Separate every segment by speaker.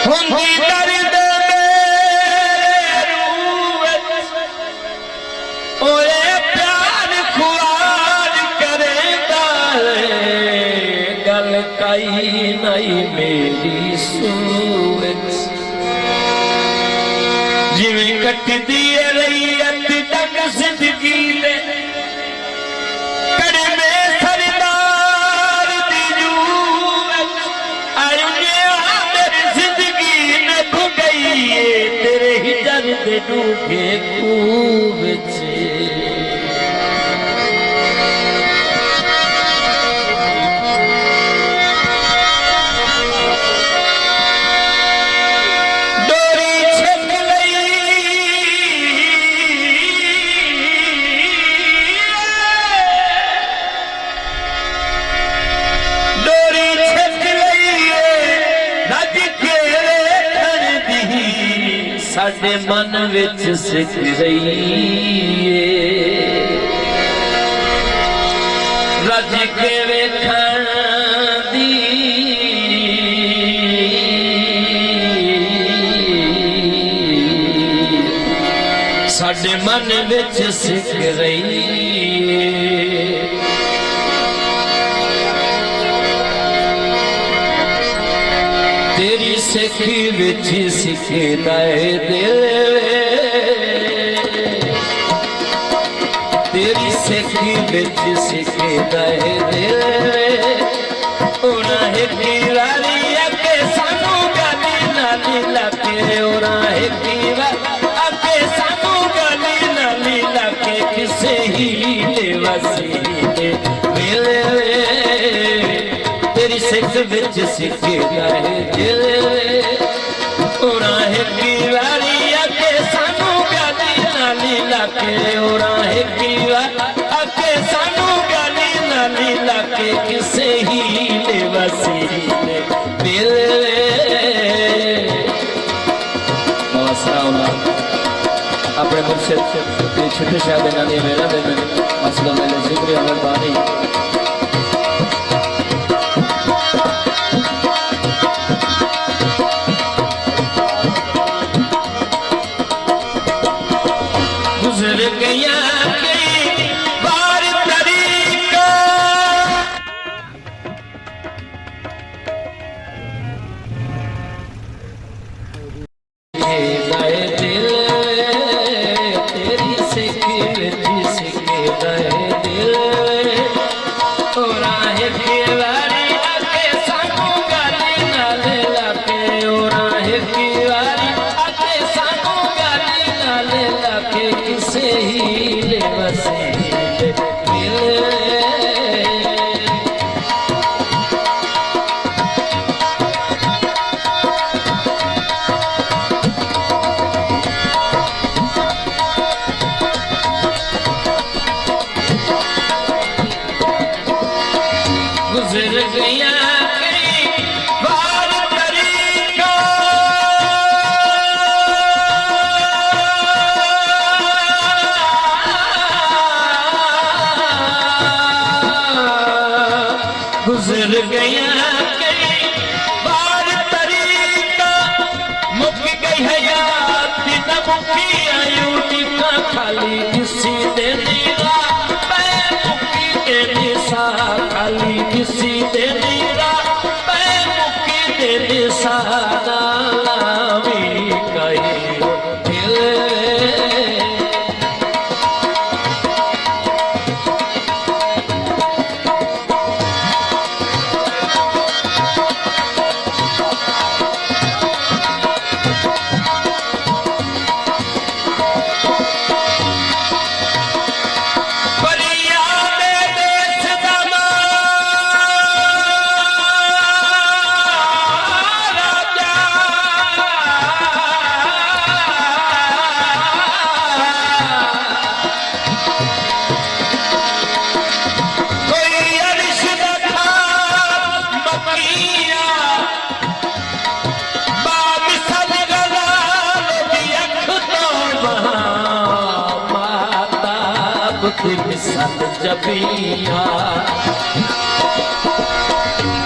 Speaker 1: हुंदी दर्द ओए प्यार खुआर करेंदा गल कई नहीं मेरी सूरत जिवें कटदी रही अति तक जिंदगी ने कड़े में सरदार दी जूरत आई मेरी जिंदगी ने भुगई तेरे हिजर दे डूबे खूब छे साडे मन विच सिक रही रज के वेखण दी साडे मन विच सिक रही तेरी सिखी विच सिखदा है दिल तेरी सिखी विच सिखदा है दिल उन्हें कीवारी अके सानू गली नाली लगे उन्हें अके सानू गली नाली लगे किसे ही वसीले मिले तेरी सिख विच सिखदा है दिल उन्हें कीवारी अके सानू गली नाली लगे उन्हें अके सानू गली नाली लगे किसे ही वसीले मिले अपने मुर्शिद छिटे शाह दे नानी मेरा दे मसला मेरे जिक्र अमर बानी गुजर गया कई बार तरीका दिल तेरी सिखी विच सिखदा है दिल और आहे कीवारी अके सानू गली नाल लगे और आहे कीवारी अके सानू गली नाल लगे किसे ही वसीले मिले गुजर गया कई बार तरीका गुजर गया कई बार तरीका मुक गई हयात न मुकी आयु टिका खाली किसी दे नीरा मैं मुकी दे निसा खाली किसी दे नीरा मैं मुकी दे निसा नामी कही मिसल जबिया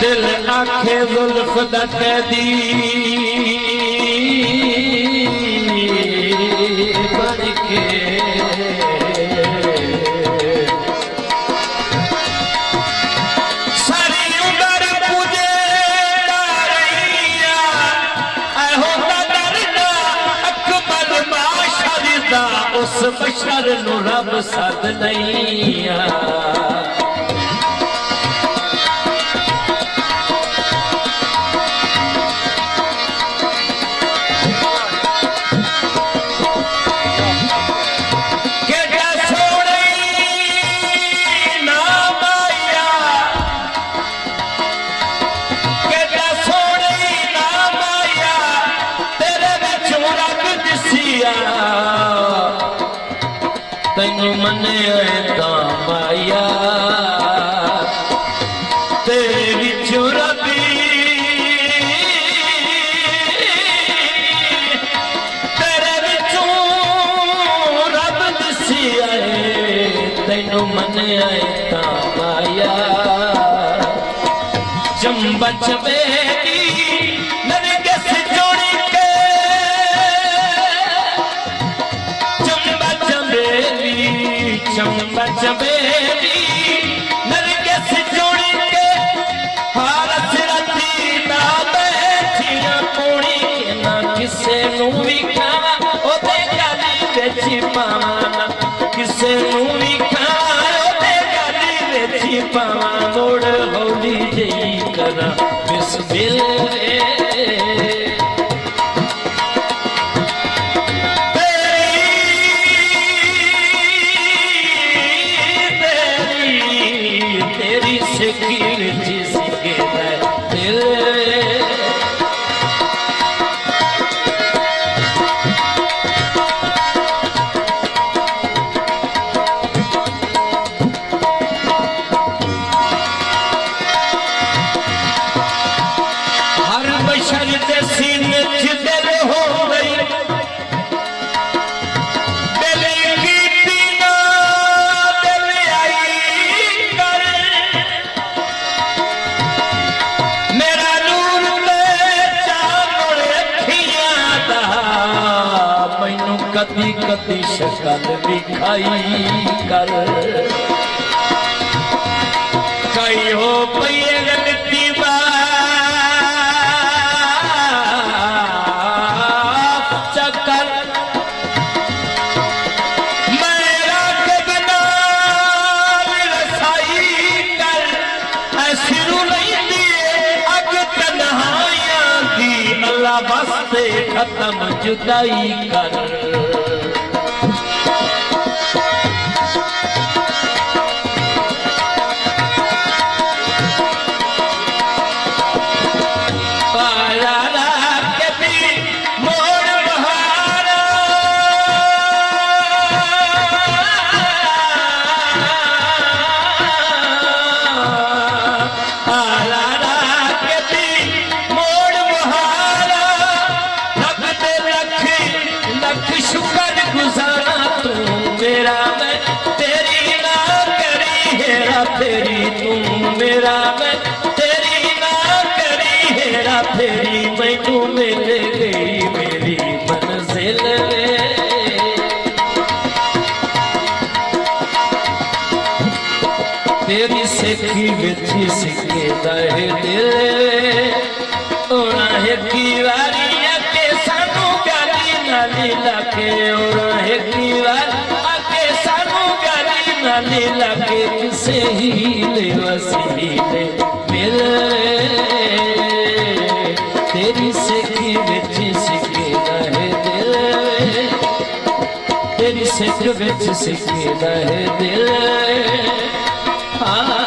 Speaker 1: दिल आखे जुल्फ द कैदी बन के सारी उम्र पूजे उस बशर नू रब सद नहीं तैनू मने माया तेरे विचों रबी तेरे विचों रब दिसी आए तैनू मने माया चंबा चबेरी नरगिस जोड़ी के चंबा चबेरी नरगिस जोड़ी के हारस राती ना बैठिया पोड़ी के ना किसे नू भी खावा ओदे गाली विच पावा ना किसे नू भी खावा ओदे गाली विच पावा मोड़ हौली जई करा बिस्मिल्लाह कदी कदी शक्ल दिखाई कर कई हो पई गलती चक्कर मेरा के बिना रसाई कर ऐसी रू नहीं दिए अग तन्हाइयां दी अल्लाह वास्ते खत्म जुदाई कर तेरी तू मेरा मैं तेरी ना करी हेरा फेरी मैं तू मिल गई मेरी मंजिल तेरी सिक्की विच सिक्के दा दिल ओना की वारी आके सानू गाली नाली लाके ओना की वारी आके सानू गाली नाली लाके किसे हीले वसीले मिल तेरी सिक्की विच सिक्के दा दिल तेरी सिक्क विच सिक्के दा दिल हाँ